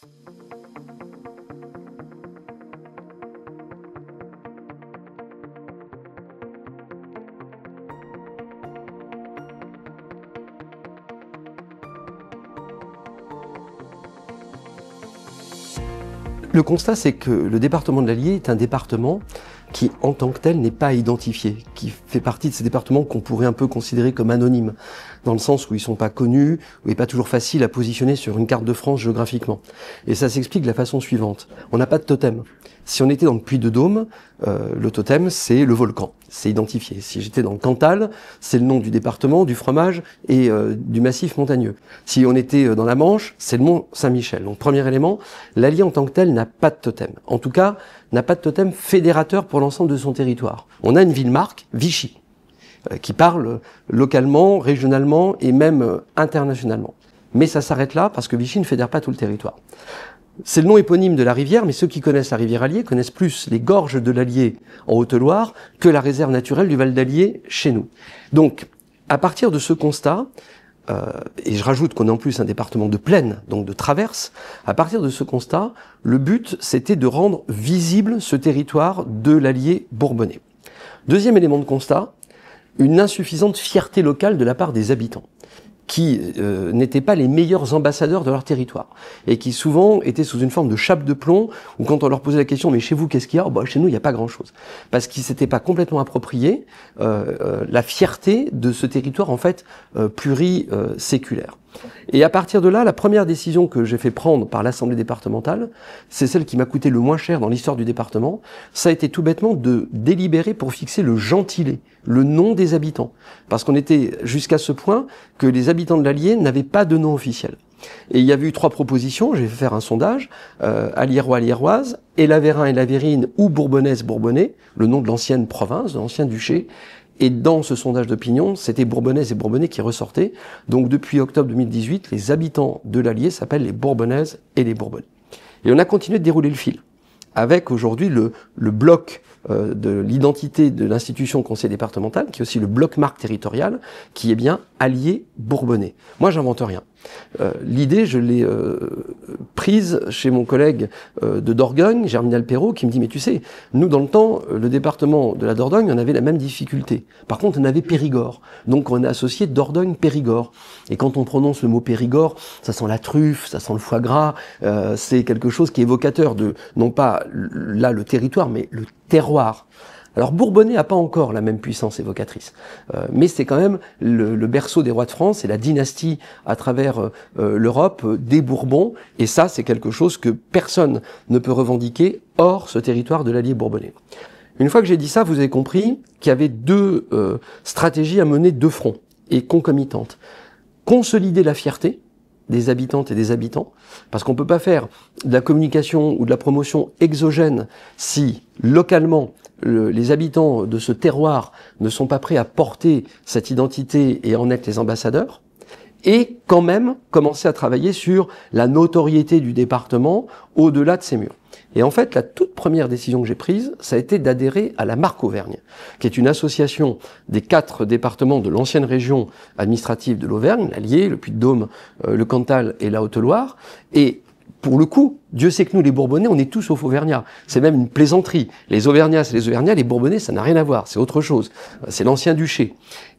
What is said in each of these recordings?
Le constat, c'est que le département de l'Allier est un département qui, en tant que tel, n'est pas identifié, qui fait partie de ces départements qu'on pourrait un peu considérer comme anonymes, dans le sens où ils sont pas connus, où il n'est pas toujours facile à positionner sur une carte de France géographiquement. Et ça s'explique de la façon suivante. On n'a pas de totem. Si on était dans le Puy-de-Dôme, le totem, c'est le volcan. C'est identifié. Si j'étais dans le Cantal, c'est le nom du département, du fromage et du massif montagneux. Si on était dans la Manche, c'est le mont Saint-Michel. Donc, premier élément, l'Allier en tant que tel n'a pas de totem. En tout cas, n'a pas de totem fédérateur pour l'ensemble de son territoire. On a une ville-marque, Vichy, qui parle localement, régionalement et même internationalement. Mais ça s'arrête là parce que Vichy ne fédère pas tout le territoire. C'est le nom éponyme de la rivière, mais ceux qui connaissent la rivière Allier connaissent plus les gorges de l'Allier en Haute-Loire que la réserve naturelle du Val d'Allier chez nous. Donc, à partir de ce constat, et je rajoute qu'on est en plus un département de plaine, donc de traverse, à partir de ce constat, le but c'était de rendre visible ce territoire de l'Allier bourbonnais. Deuxième élément de constat, une insuffisante fierté locale de la part des habitants, qui n'étaient pas les meilleurs ambassadeurs de leur territoire, et qui souvent étaient sous une forme de chape de plomb, où quand on leur posait la question « mais chez vous, qu'est-ce qu'il y a ?» bah, chez nous, il n'y a pas grand-chose. Parce qu'ils ne s'étaient pas complètement approprié la fierté de ce territoire, en fait, pluriséculaire. Et à partir de là, la première décision que j'ai fait prendre par l'Assemblée départementale, c'est celle qui m'a coûté le moins cher dans l'histoire du département, ça a été tout bêtement de délibérer pour fixer le gentilé, le nom des habitants. Parce qu'on était jusqu'à ce point que les habitants de l'Allier n'avaient pas de nom officiel. Et il y avait eu 3 propositions, j'ai fait faire un sondage, Alliérois, Alliéroises, Élavérin, Élavérine ou Bourbonnaise, Bourbonnais, le nom de l'ancienne province, de l'ancien duché. Et dans ce sondage d'opinion, c'était Bourbonnaises et Bourbonnais qui ressortaient. Donc depuis octobre 2018, les habitants de l'Allier s'appellent les Bourbonnaises et les Bourbonnais. Et on a continué de dérouler le fil, avec aujourd'hui le bloc de l'identité de l'institution conseil départemental, qui est aussi le bloc marque territorial, qui est bien Allier Bourbonnais. Moi, j'invente rien. L'idée, je l'ai prise chez mon collègue de Dordogne, Germinal Perrault, qui me dit « mais tu sais, nous, dans le temps, le département de la Dordogne, on avait la même difficulté. Par contre, on avait Périgord. Donc, on a associé Dordogne-Périgord. Et quand on prononce le mot Périgord, ça sent la truffe, ça sent le foie gras. C'est quelque chose qui est évocateur de, non pas là le territoire, mais le terroir. » Alors Bourbonnais n'a pas encore la même puissance évocatrice, mais c'est quand même le berceau des rois de France et la dynastie à travers l'Europe des Bourbons, et ça c'est quelque chose que personne ne peut revendiquer hors ce territoire de l'Allier bourbonnais. Une fois que j'ai dit ça, vous avez compris qu'il y avait 2 stratégies à mener de front et concomitantes. Consolider la fierté des habitantes et des habitants, parce qu'on ne peut pas faire de la communication ou de la promotion exogène si localement les habitants de ce terroir ne sont pas prêts à porter cette identité et en être les ambassadeurs, et quand même commencer à travailler sur la notoriété du département au-delà de ses murs. Et en fait, la toute première décision que j'ai prise, ça a été d'adhérer à la marque Auvergne, qui est une association des 4 départements de l'ancienne région administrative de l'Auvergne, l'Allier, le Puy-de-Dôme, le Cantal et la Haute-Loire, et pour le coup, Dieu sait que nous, les Bourbonnais, on est tous sauf Auvergnats. C'est même une plaisanterie. Les Auvergnats, c'est les Auvergnats, les Bourbonnais, ça n'a rien à voir, c'est autre chose. C'est l'ancien duché.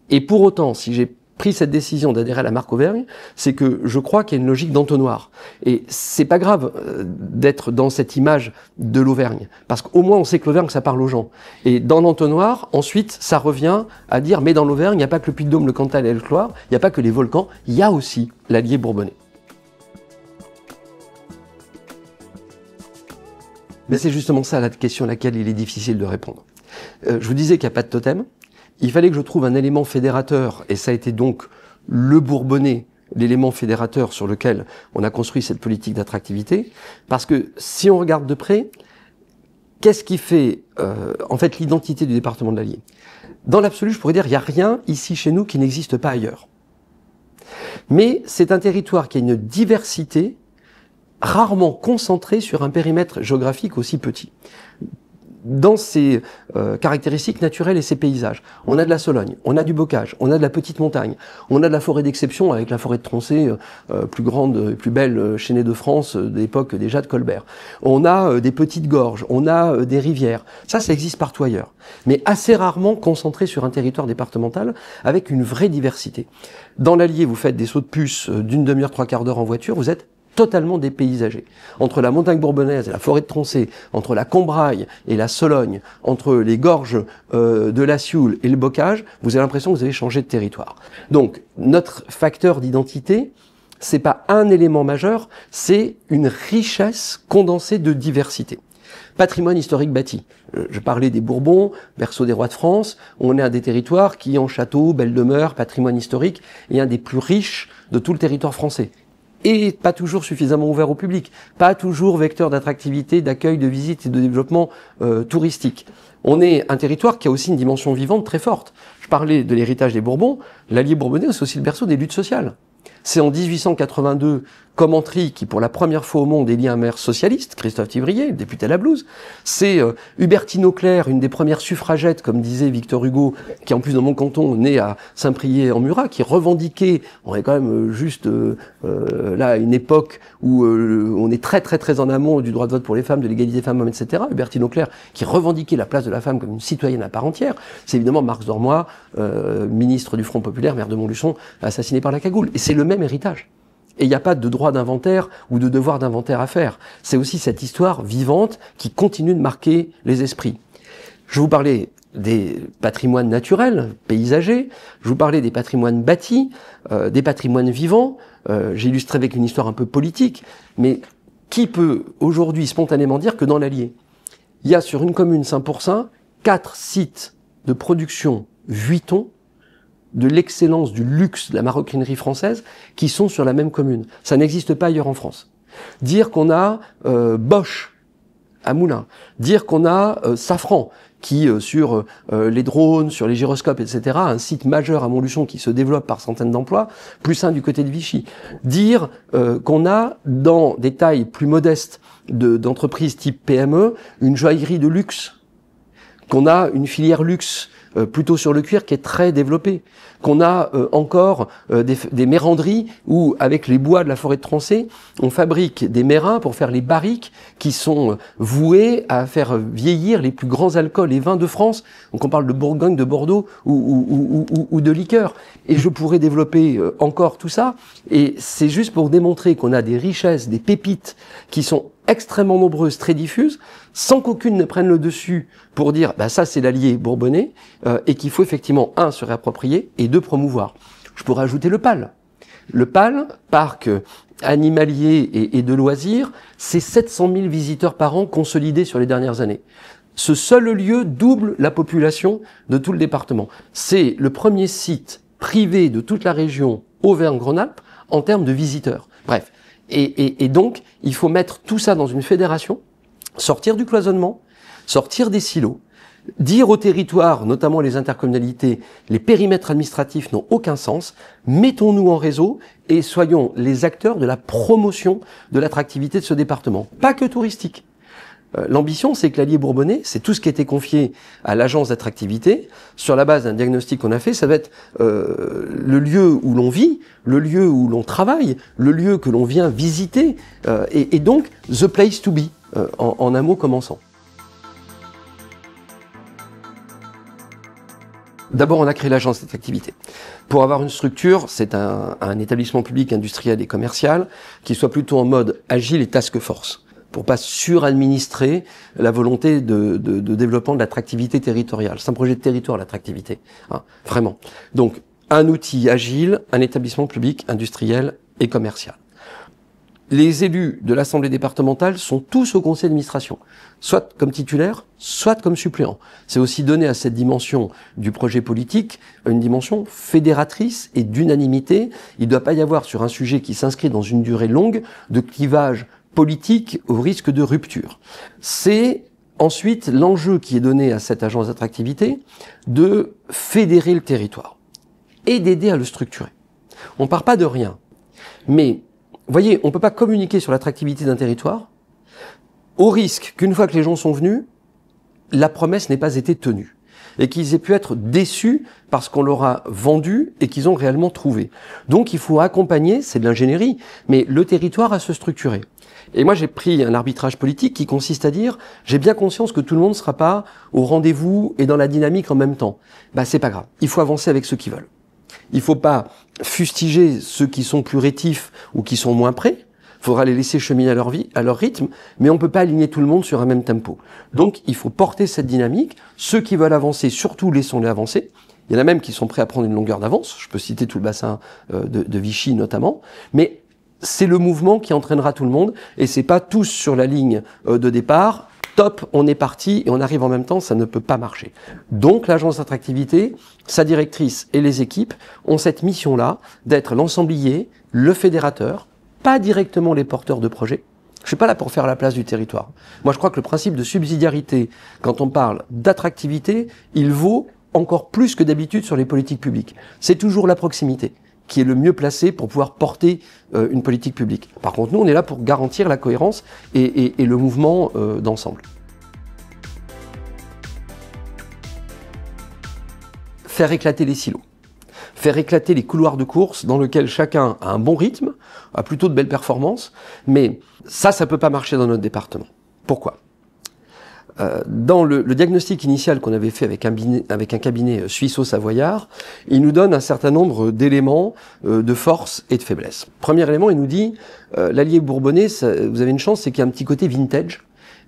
Et pour autant, si j'ai pris cette décision d'adhérer à la marque Auvergne, c'est que je crois qu'il y a une logique d'entonnoir. Et c'est pas grave d'être dans cette image de l'Auvergne, parce qu'au moins on sait que l'Auvergne, ça parle aux gens. Et dans l'entonnoir, ensuite, ça revient à dire, mais dans l'Auvergne, il n'y a pas que le Puy-de-Dôme, le Cantal et le Loire, il n'y a pas que les volcans, il y a aussi l'Allier bourbonnais. Mais c'est justement ça la question à laquelle il est difficile de répondre. Je vous disais qu'il n'y a pas de totem. Il fallait que je trouve un élément fédérateur, et ça a été donc le Bourbonnais, l'élément fédérateur sur lequel on a construit cette politique d'attractivité. Parce que si on regarde de près, qu'est-ce qui fait en fait l'identité du département de l'Allier? Dans l'absolu, je pourrais dire qu'il n'y a rien ici chez nous qui n'existe pas ailleurs. Mais c'est un territoire qui a une diversité rarement concentrée sur un périmètre géographique aussi petit. dans ses caractéristiques naturelles et ses paysages. On a de la Sologne, on a du bocage, on a de la petite montagne, on a de la forêt d'exception avec la forêt de Troncé, plus grande et plus belle chaînée de France de l'époque déjà de Colbert. On a des petites gorges, on a des rivières. Ça existe partout ailleurs, mais assez rarement concentré sur un territoire départemental avec une vraie diversité. Dans l'Allier, vous faites des sauts de puce d'une demi-heure, trois quarts d'heure en voiture, vous êtes totalement dépaysagé. Entre la montagne bourbonnaise et la forêt de Troncé, entre la Combraille et la Sologne, entre les gorges de la Sioule et le bocage, vous avez l'impression que vous avez changé de territoire. Donc, notre facteur d'identité, c'est pas un élément majeur, c'est une richesse condensée de diversité. Patrimoine historique bâti. Je parlais des Bourbons, berceau des rois de France. On est un des territoires qui, en château, belle demeure, patrimoine historique, est un des plus riches de tout le territoire français. Et pas toujours suffisamment ouvert au public, pas toujours vecteur d'attractivité, d'accueil, de visite et de développement touristique. On est un territoire qui a aussi une dimension vivante très forte. Je parlais de l'héritage des Bourbons, l'Allier bourbonnais, c'est aussi le berceau des luttes sociales. C'est en 1882 Commentry qui, pour la première fois au monde, élit un maire socialiste, Christophe Thivrier, député à la blouse. C'est Hubertine Auclair, une des premières suffragettes, comme disait Victor Hugo, qui en plus dans mon canton, née à Saint-Priest-en-Murat, qui revendiquait, on est quand même juste là à une époque où on est très en amont du droit de vote pour les femmes, de l'égalité femmes-hommes, etc. Hubertine Auclair, qui revendiquait la place de la femme comme une citoyenne à part entière. C'est évidemment Marx Dormoy, ministre du Front Populaire, maire de Montluçon, assassiné par la cagoule. Et c'est le même héritage. Et il n'y a pas de droit d'inventaire ou de devoir d'inventaire à faire. C'est aussi cette histoire vivante qui continue de marquer les esprits. Je vous parlais des patrimoines naturels, paysagers, je vous parlais des patrimoines bâtis, des patrimoines vivants. J'ai illustré avec une histoire un peu politique, mais qui peut aujourd'hui spontanément dire que dans l'Allier, il y a sur une commune Saint-Pourçain 4 sites de production Vuitton, de l'excellence, du luxe de la maroquinerie française, qui sont sur la même commune. Ça n'existe pas ailleurs en France. Dire qu'on a Bosch à Moulins, dire qu'on a Safran, qui sur les drones, sur les gyroscopes, etc., un site majeur à Montluçon qui se développe par centaines d'emplois, plus un du côté de Vichy. Dire qu'on a, dans des tailles plus modestes d'entreprises type PME, une joaillerie de luxe, qu'on a une filière luxe plutôt sur le cuir qui est très développée, qu'on a encore des méranderies où, avec les bois de la forêt de Troncé, on fabrique des mérins pour faire les barriques qui sont vouées à faire vieillir les plus grands alcools et vins de France. Donc on parle de Bourgogne, de Bordeaux ou de liqueurs. Et je pourrais développer encore tout ça. Et c'est juste pour démontrer qu'on a des richesses, des pépites qui sont extrêmement nombreuses, très diffuses, sans qu'aucune ne prenne le dessus pour dire bah ça c'est l'Allier bourbonnais, et qu'il faut effectivement, un, se réapproprier, et deux, promouvoir. Je pourrais ajouter le PAL. Le PAL, parc animalier et de loisirs, c'est 700 000 visiteurs par an consolidés sur les dernières années. Ce seul lieu double la population de tout le département. C'est le premier site privé de toute la région Auvergne-Rhône-Alpes en termes de visiteurs. Bref. Et donc, il faut mettre tout ça dans une fédération, sortir du cloisonnement, sortir des silos, dire aux territoires, notamment les intercommunalités, les périmètres administratifs n'ont aucun sens, mettons-nous en réseau et soyons les acteurs de la promotion de l'attractivité de ce département. Pas que touristique. L'ambition, c'est que l'Allier bourbonnais, c'est tout ce qui a été confié à l'agence d'attractivité, sur la base d'un diagnostic qu'on a fait, ça va être le lieu où l'on vit, le lieu où l'on travaille, le lieu que l'on vient visiter, et donc the place to be, en un mot commençant. D'abord, on a créé l'agence d'attractivité. Pour avoir une structure, c'est un établissement public industriel et commercial qui soit plutôt en mode agile et task force, pour pas suradministrer la volonté de développement de l'attractivité territoriale. C'est un projet de territoire, l'attractivité, hein, vraiment. Donc, un outil agile, un établissement public, industriel et commercial. Les élus de l'Assemblée départementale sont tous au conseil d'administration, soit comme titulaires, soit comme suppléants. C'est aussi donner à cette dimension du projet politique une dimension fédératrice et d'unanimité. Il ne doit pas y avoir sur un sujet qui s'inscrit dans une durée longue de clivage politique au risque de rupture. C'est ensuite l'enjeu qui est donné à cette agence d'attractivité de fédérer le territoire et d'aider à le structurer. On part pas de rien, mais vous voyez, on ne peut pas communiquer sur l'attractivité d'un territoire au risque qu'une fois que les gens sont venus, la promesse n'ait pas été tenue et qu'ils aient pu être déçus parce qu'on leur a vendu et qu'ils ont réellement trouvé. Donc il faut accompagner, c'est de l'ingénierie, mais le territoire à se structurer. Et moi j'ai pris un arbitrage politique qui consiste à dire, j'ai bien conscience que tout le monde ne sera pas au rendez-vous et dans la dynamique en même temps. Bah c'est pas grave, il faut avancer avec ceux qui veulent. Il faut pas fustiger ceux qui sont plus rétifs ou qui sont moins prêts. Il faudra les laisser cheminer à leur rythme, mais on ne peut pas aligner tout le monde sur un même tempo. Donc, il faut porter cette dynamique. Ceux qui veulent avancer, surtout, laissons-les avancer. Il y en a même qui sont prêts à prendre une longueur d'avance. Je peux citer tout le bassin de Vichy, notamment. Mais c'est le mouvement qui entraînera tout le monde, et c'est pas tous sur la ligne de départ. Top, on est parti et on arrive en même temps, ça ne peut pas marcher. Donc, l'agence d'attractivité, sa directrice et les équipes ont cette mission-là d'être l'ensemblier, le fédérateur, pas directement les porteurs de projets. Je suis pas là pour faire la place du territoire. Moi, je crois que le principe de subsidiarité, quand on parle d'attractivité, il vaut encore plus que d'habitude sur les politiques publiques. C'est toujours la proximité qui est le mieux placé pour pouvoir porter une politique publique. Par contre, nous, on est là pour garantir la cohérence et le mouvement d'ensemble. Faire éclater les silos. Faire éclater les couloirs de course dans lesquels chacun a un bon rythme, a plutôt de belles performances, mais ça peut pas marcher dans notre département. Pourquoi ? Dans le diagnostic initial qu'on avait fait avec un cabinet suisseau-savoyard, il nous donne un certain nombre d'éléments de force et de faiblesse. Premier élément, il nous dit, l'Allier Bourbonnais, vous avez une chance, c'est qu'il y a un petit côté vintage,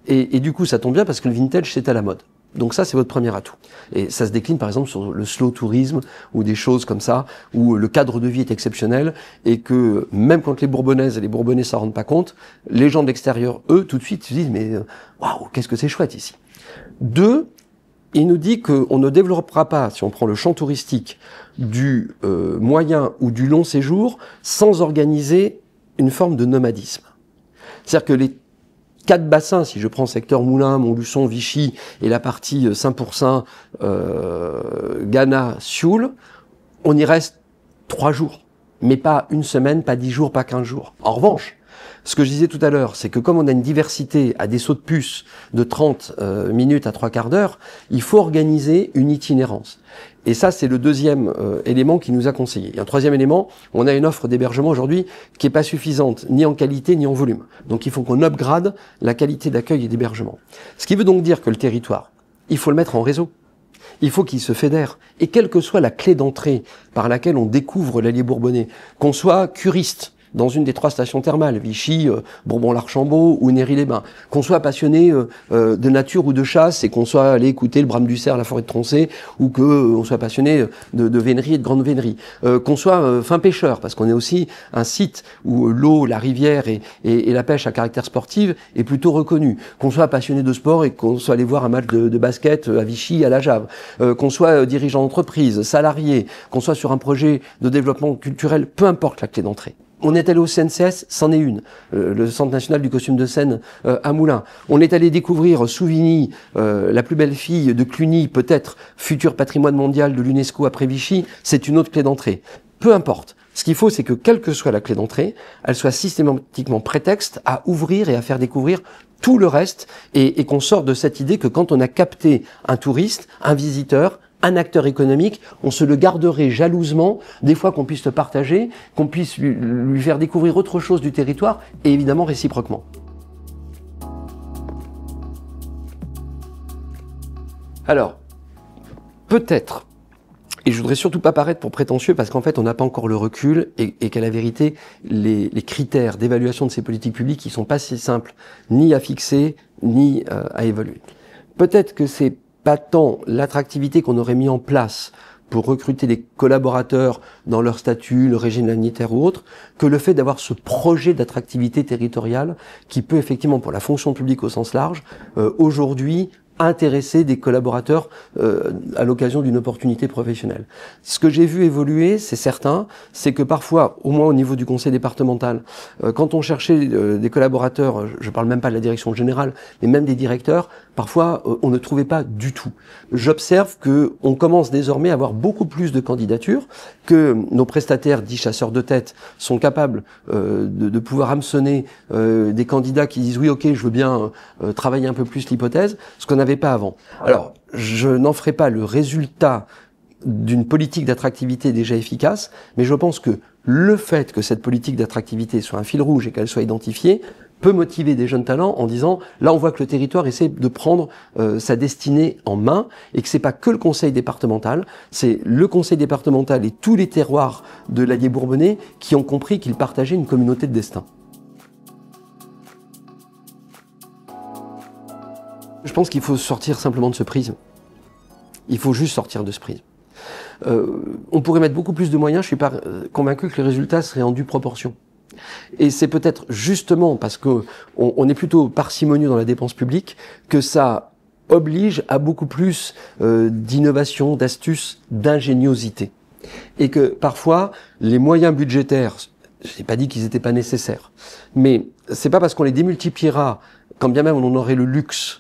et du coup ça tombe bien parce que le vintage c'est à la mode. Donc ça, c'est votre premier atout. Et ça se décline par exemple sur le slow tourisme ou des choses comme ça, où le cadre de vie est exceptionnel et que même quand les Bourbonnaises et les Bourbonnais s'en rendent pas compte, les gens de l'extérieur, eux, tout de suite, se disent « mais waouh, qu'est-ce que c'est chouette ici ». 2, il nous dit qu'on ne développera pas, si on prend le champ touristique, du moyen ou du long séjour sans organiser une forme de nomadisme. C'est-à-dire que les 4 bassins, si je prends secteur Moulins, Montluçon, Vichy et la partie Saint-Pourçain, Ghana, Sioule, on y reste 3 jours. Mais pas une semaine, pas 10 jours, pas 15 jours. En revanche, ce que je disais tout à l'heure, c'est que comme on a une diversité à des sauts de puce de 30 minutes à 3 quarts d'heure, il faut organiser une itinérance. Et ça, c'est le deuxième élément qui nous a conseillé. Et un troisième élément, on a une offre d'hébergement aujourd'hui qui est pas suffisante, ni en qualité, ni en volume. Donc il faut qu'on upgrade la qualité d'accueil et d'hébergement. Ce qui veut donc dire que le territoire, il faut le mettre en réseau. Il faut qu'il se fédère. Et quelle que soit la clé d'entrée par laquelle on découvre l'Allier Bourbonnais, qu'on soit curiste, dans une des 3 stations thermales, Vichy, Bourbon-l'Archambault ou Néry-les-Bains, qu'on soit passionné de nature ou de chasse et qu'on soit allé écouter le brame du cerf à la forêt de Troncé ou qu'on soit passionné de vénerie et de grande vénerie, qu'on soit fin pêcheur, parce qu'on est aussi un site où l'eau, la rivière et la pêche à caractère sportif est plutôt reconnue, qu'on soit passionné de sport et qu'on soit allé voir un match de basket à Vichy, à la Jave, qu'on soit dirigeant d'entreprise, salarié, qu'on soit sur un projet de développement culturel, peu importe la clé d'entrée. On est allé au CNCS, c'en est une, le Centre national du costume de scène à Moulins. On est allé découvrir Souvigny, la plus belle fille de Cluny, peut-être futur patrimoine mondial de l'UNESCO après Vichy, c'est une autre clé d'entrée. Peu importe. Ce qu'il faut, c'est que quelle que soit la clé d'entrée, elle soit systématiquement prétexte à ouvrir et à faire découvrir tout le reste et qu'on sorte de cette idée que quand on a capté un touriste, un visiteur, un acteur économique, on se le garderait jalousement, des fois qu'on puisse le partager, qu'on puisse lui faire découvrir autre chose du territoire, et évidemment réciproquement. Alors, peut-être, et je voudrais surtout pas paraître pour prétentieux, parce qu'en fait on n'a pas encore le recul, et qu'à la vérité, les critères d'évaluation de ces politiques publiques, ils sont pas si simples, ni à fixer, ni à évaluer. Peut-être que c'est pas tant l'attractivité qu'on aurait mis en place pour recruter des collaborateurs dans leur statut, le régime sanitaire ou autre, que le fait d'avoir ce projet d'attractivité territoriale qui peut effectivement, pour la fonction publique au sens large, aujourd'hui intéresser des collaborateurs à l'occasion d'une opportunité professionnelle. Ce que j'ai vu évoluer, c'est certain, c'est que parfois, au moins au niveau du conseil départemental, quand on cherchait des collaborateurs, je parle même pas de la direction générale, mais même des directeurs, parfois on ne trouvait pas du tout. J'observe que on commence désormais à avoir beaucoup plus de candidatures, que nos prestataires dits chasseurs de tête sont capables de pouvoir hameçonner des candidats qui disent oui ok je veux bien travailler un peu plus l'hypothèse, ce qu'on n'avait pas avant. Alors je n'en ferai pas le résultat d'une politique d'attractivité déjà efficace, mais je pense que le fait que cette politique d'attractivité soit un fil rouge et qu'elle soit identifiée peut motiver des jeunes talents en disant là on voit que le territoire essaie de prendre sa destinée en main et que c'est pas que le conseil départemental, c'est le conseil départemental et tous les terroirs de l'Allier bourbonnais qui ont compris qu'ils partageaient une communauté de destin. Je pense qu'il faut sortir simplement de ce prisme. Il faut juste sortir de ce prisme. On pourrait mettre beaucoup plus de moyens, je suis pas convaincu que les résultats seraient en due proportion. Et c'est peut-être justement parce que on est plutôt parcimonieux dans la dépense publique que ça oblige à beaucoup plus d'innovation, d'astuce, d'ingéniosité. Et que parfois, les moyens budgétaires, je n'ai pas dit qu'ils n'étaient pas nécessaires, mais c'est pas parce qu'on les démultipliera, quand bien même on en aurait le luxe,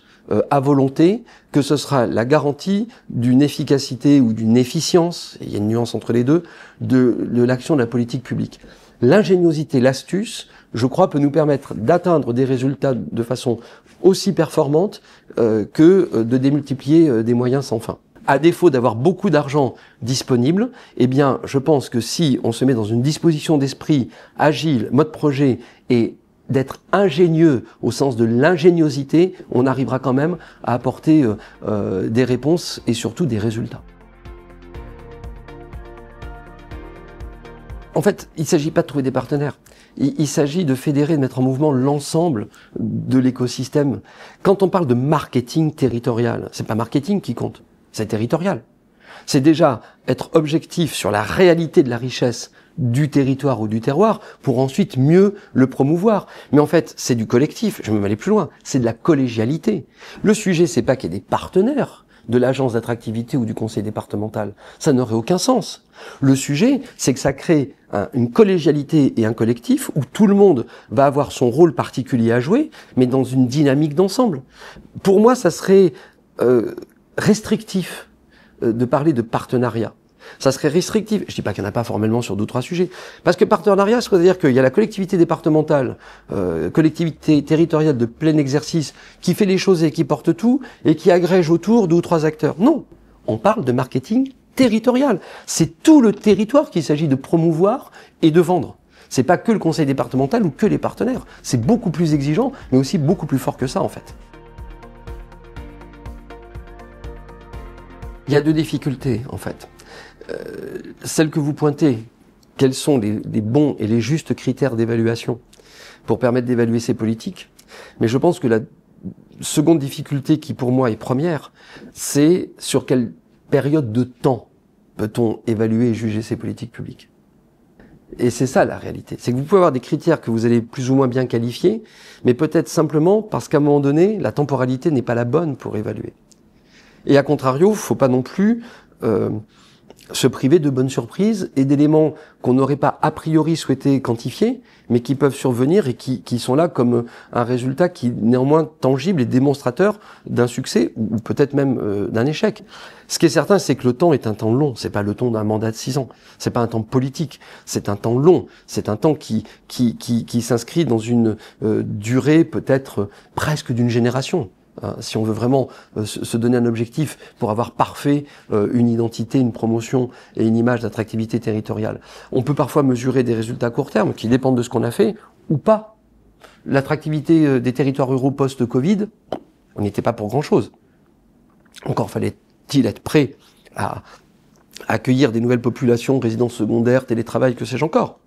à volonté, que ce sera la garantie d'une efficacité ou d'une efficience, et il y a une nuance entre les deux, de l'action de la politique publique. L'ingéniosité, l'astuce, je crois, peut nous permettre d'atteindre des résultats de façon aussi performante que de démultiplier des moyens sans fin. À défaut d'avoir beaucoup d'argent disponible, eh bien, je pense que si on se met dans une disposition d'esprit agile, mode projet et d'être ingénieux au sens de l'ingéniosité, on arrivera quand même à apporter des réponses et surtout des résultats. En fait, il ne s'agit pas de trouver des partenaires. Il s'agit de fédérer, de mettre en mouvement l'ensemble de l'écosystème. Quand on parle de marketing territorial, c'est pas marketing qui compte, c'est territorial. C'est déjà être objectif sur la réalité de la richesse du territoire ou du terroir pour ensuite mieux le promouvoir. Mais en fait, c'est du collectif, je vais aller plus loin, c'est de la collégialité. Le sujet, c'est pas qu'il y ait des partenaires de l'agence d'attractivité ou du conseil départemental. Ça n'aurait aucun sens. Le sujet, c'est que ça crée une collégialité et un collectif où tout le monde va avoir son rôle particulier à jouer, mais dans une dynamique d'ensemble. Pour moi, ça serait restrictif de parler de partenariat. Ça serait restrictif. Je dis pas qu'il n'y en a pas formellement sur 2 ou 3 sujets. Parce que partenariat, ça veut dire qu'il y a la collectivité départementale, collectivité territoriale de plein exercice, qui fait les choses et qui porte tout, et qui agrège autour 2 ou 3 acteurs. Non. On parle de marketing territorial. C'est tout le territoire qu'il s'agit de promouvoir et de vendre. C'est pas que le conseil départemental ou que les partenaires. C'est beaucoup plus exigeant, mais aussi beaucoup plus fort que ça, en fait. Il y a 2 difficultés, en fait. Celle que vous pointez, quels sont les bons et les justes critères d'évaluation pour permettre d'évaluer ces politiques. Mais je pense que la seconde difficulté qui pour moi est première, c'est sur quelle période de temps peut-on évaluer et juger ces politiques publiques. Et c'est ça la réalité. C'est que vous pouvez avoir des critères que vous allez plus ou moins bien qualifier, mais peut-être simplement parce qu'à un moment donné, la temporalité n'est pas la bonne pour évaluer. Et à contrario, il ne faut pas non plus se priver de bonnes surprises et d'éléments qu'on n'aurait pas a priori souhaité quantifier, mais qui peuvent survenir et qui sont là comme un résultat qui est néanmoins tangible et démonstrateur d'un succès ou peut-être même d'un échec. Ce qui est certain, c'est que le temps est un temps long. C'est pas le temps d'un mandat de 6 ans. C'est pas un temps politique. C'est un temps long. C'est un temps qui s'inscrit dans une durée peut-être presque d'une génération. Si on veut vraiment se donner un objectif pour avoir parfait une identité, une promotion et une image d'attractivité territoriale. On peut parfois mesurer des résultats à court terme qui dépendent de ce qu'on a fait ou pas. L'attractivité des territoires ruraux post-Covid, on n'était pas pour grand-chose. Encore fallait-il être prêt à accueillir des nouvelles populations, résidences secondaires, télétravail, que sais-je encore.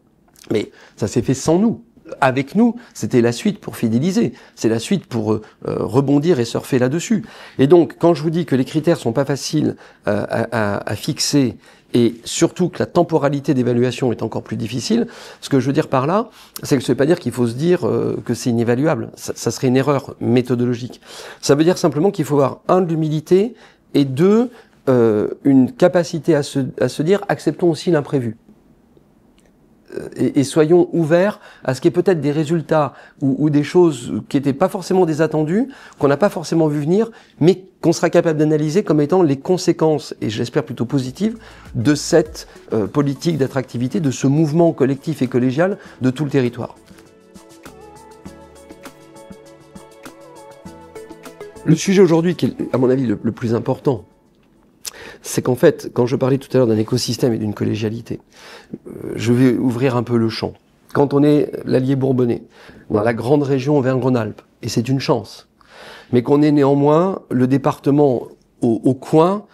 Mais ça s'est fait sans nous. Avec nous, c'était la suite pour fidéliser, c'est la suite pour rebondir et surfer là-dessus. Et donc, quand je vous dis que les critères sont pas faciles à fixer et surtout que la temporalité d'évaluation est encore plus difficile, ce que je veux dire par là, c'est que ça ne veut pas dire qu'il faut se dire que c'est inévaluable. Ça serait une erreur méthodologique. Ça veut dire simplement qu'il faut avoir, 1, de l'humilité et 2, une capacité à se dire acceptons aussi l'imprévu. et soyons ouverts à ce qu'il y ait peut-être des résultats ou des choses qui n'étaient pas forcément des attendus, qu'on n'a pas forcément vu venir, mais qu'on sera capable d'analyser comme étant les conséquences, et j'espère plutôt positives, de cette politique d'attractivité, de ce mouvement collectif et collégial de tout le territoire. Le sujet aujourd'hui, qui est à mon avis le plus important, c'est qu'en fait, quand je parlais tout à l'heure d'un écosystème et d'une collégialité, je vais ouvrir un peu le champ. Quand on est l'Allier bourbonnais, dans la grande région Auvergne-Rhône-Alpes, et c'est une chance, mais qu'on est néanmoins le département au coin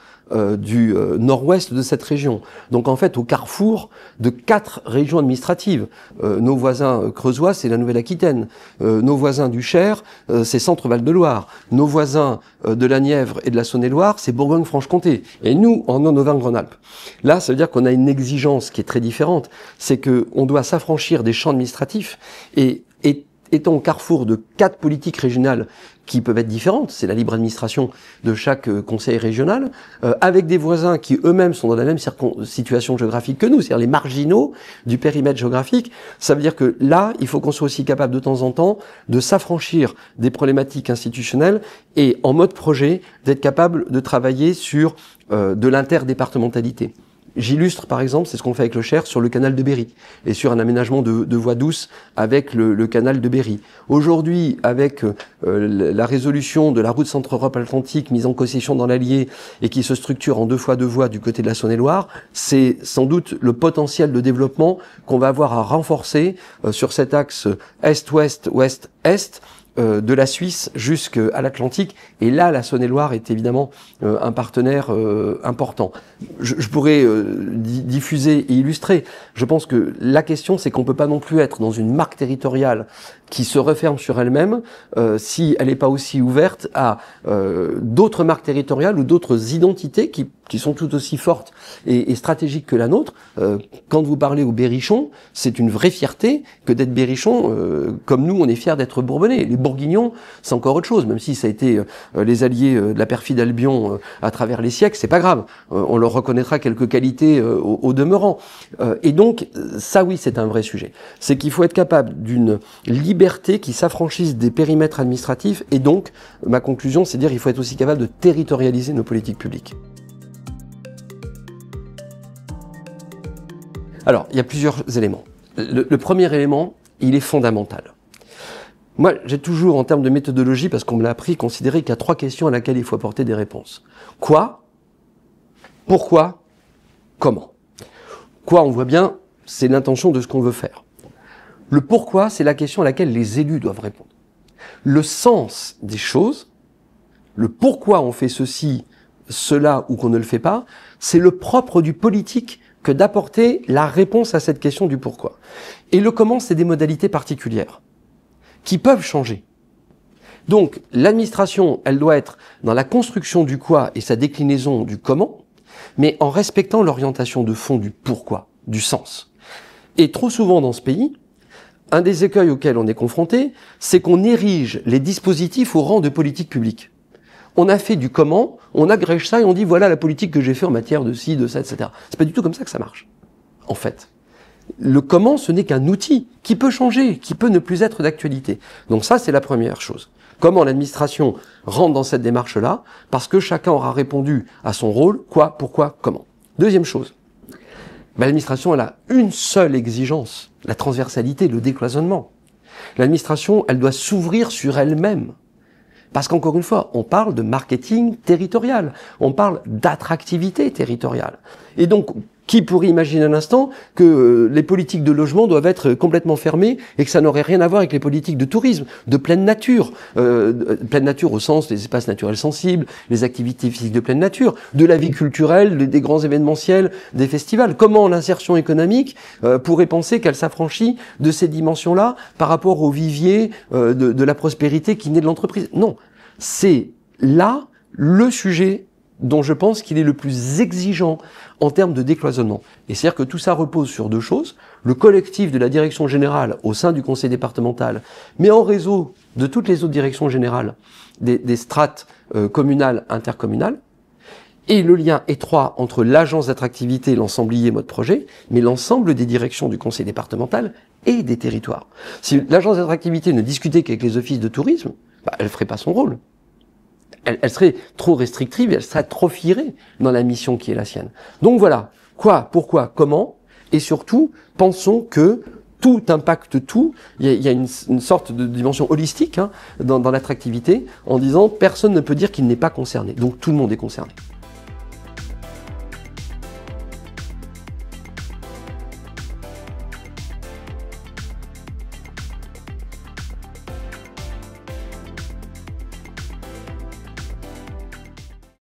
du nord-ouest de cette région. Donc en fait, au carrefour de 4 régions administratives. Nos voisins creusois, c'est la Nouvelle-Aquitaine. Nos voisins du Cher, c'est Centre-Val de Loire. Nos voisins de la Nièvre et de la Saône-et-Loire, c'est Bourgogne-Franche-Comté. Et nous, en Auvergne-Rhône-Alpes. Là, ça veut dire qu'on a une exigence qui est très différente. C'est qu'on doit s'affranchir des champs administratifs et étant au carrefour de 4 politiques régionales qui peuvent être différentes, c'est la libre administration de chaque conseil régional, avec des voisins qui eux-mêmes sont dans la même situation géographique que nous, c'est-à-dire les marginaux du périmètre géographique, ça veut dire que là, il faut qu'on soit aussi capable de temps en temps de s'affranchir des problématiques institutionnelles et en mode projet, d'être capable de travailler sur de l'interdépartementalité. J'illustre par exemple, c'est ce qu'on fait avec le Cher, sur le canal de Berry et sur un aménagement de voies douces avec le canal de Berry. Aujourd'hui, avec la résolution de la route Centre-Europe-Atlantique mise en concession dans l'Allier et qui se structure en 2 fois 2 voies du côté de la Saône-et-Loire, c'est sans doute le potentiel de développement qu'on va avoir à renforcer sur cet axe est-ouest, ouest-est, de la Suisse jusqu'à l'Atlantique. Et là, la Saône-et-Loire est évidemment un partenaire important. Je pourrais diffuser et illustrer. Je pense que la question, c'est qu'on peut pas non plus être dans une marque territoriale qui se referme sur elle-même si elle n'est pas aussi ouverte à d'autres marques territoriales ou d'autres identités qui sont tout aussi fortes et stratégiques que la nôtre. Quand vous parlez aux Berrichons, c'est une vraie fierté que d'être Berrichon, comme nous, on est fiers d'être Bourbonnais. Les Bourguignons, c'est encore autre chose, même si ça a été les alliés de la perfide Albion à travers les siècles, c'est pas grave. On leur reconnaîtra quelques qualités au demeurant. Et donc, ça oui, c'est un vrai sujet. C'est qu'il faut être capable d'une liberté qui s'affranchisse des périmètres administratifs, et donc, ma conclusion, c'est de dire qu'il faut être aussi capable de territorialiser nos politiques publiques. Alors, il y a plusieurs éléments. Le premier élément, il est fondamental. Moi, j'ai toujours, en termes de méthodologie, parce qu'on me l'a appris, considéré qu'il y a 3 questions à laquelle il faut apporter des réponses. Quoi? Pourquoi? Comment? Quoi, on voit bien, c'est l'intention de ce qu'on veut faire. Le pourquoi, c'est la question à laquelle les élus doivent répondre. Le sens des choses, le pourquoi on fait ceci, cela ou qu'on ne le fait pas, c'est le propre du politique que d'apporter la réponse à cette question du pourquoi. Et le comment, c'est des modalités particulières qui peuvent changer. Donc, l'administration, elle doit être dans la construction du quoi et sa déclinaison du comment, mais en respectant l'orientation de fond du pourquoi, du sens. Et trop souvent dans ce pays, un des écueils auxquels on est confronté, c'est qu'on érige les dispositifs au rang de politique publique. On a fait du comment, on agrège ça et on dit voilà la politique que j'ai fait en matière de ci, de ça, etc. C'est pas du tout comme ça que ça marche, en fait. Le comment, ce n'est qu'un outil qui peut changer, qui peut ne plus être d'actualité. Donc ça, c'est la première chose. Comment l'administration rentre dans cette démarche-là? Parce que chacun aura répondu à son rôle, quoi, pourquoi, comment. Deuxième chose, l'administration, elle a une seule exigence, la transversalité, le décloisonnement. L'administration, elle doit s'ouvrir sur elle-même. Parce qu'encore une fois, on parle de marketing territorial, on parle d'attractivité territoriale. Et donc, qui pourrait imaginer un instant que les politiques de logement doivent être complètement fermées et que ça n'aurait rien à voir avec les politiques de tourisme, de pleine nature au sens des espaces naturels sensibles, les activités physiques de pleine nature, de la vie culturelle, des grands événementiels, des festivals. Comment l'insertion économique pourrait penser qu'elle s'affranchit de ces dimensions-là par rapport au vivier de la prospérité qui naît de l'entreprise? Non, c'est là le sujet dont je pense qu'il est le plus exigeant en termes de décloisonnement. Et c'est-à-dire que tout ça repose sur 2 choses. Le collectif de la direction générale au sein du conseil départemental, mais en réseau de toutes les autres directions générales, des strates communales, intercommunales. et le lien étroit entre l'agence d'attractivité, l'ensemblier mode projet, mais l'ensemble des directions du conseil départemental et des territoires. Si l'agence d'attractivité ne discutait qu'avec les offices de tourisme, elle ne ferait pas son rôle. Elle serait trop restrictive, elle s'atrophierait dans la mission qui est la sienne. Donc voilà, quoi, pourquoi, comment, et surtout, pensons que tout impacte tout. Il y a une sorte de dimension holistique dans l'attractivité, en disant personne ne peut dire qu'il n'est pas concerné. Donc tout le monde est concerné.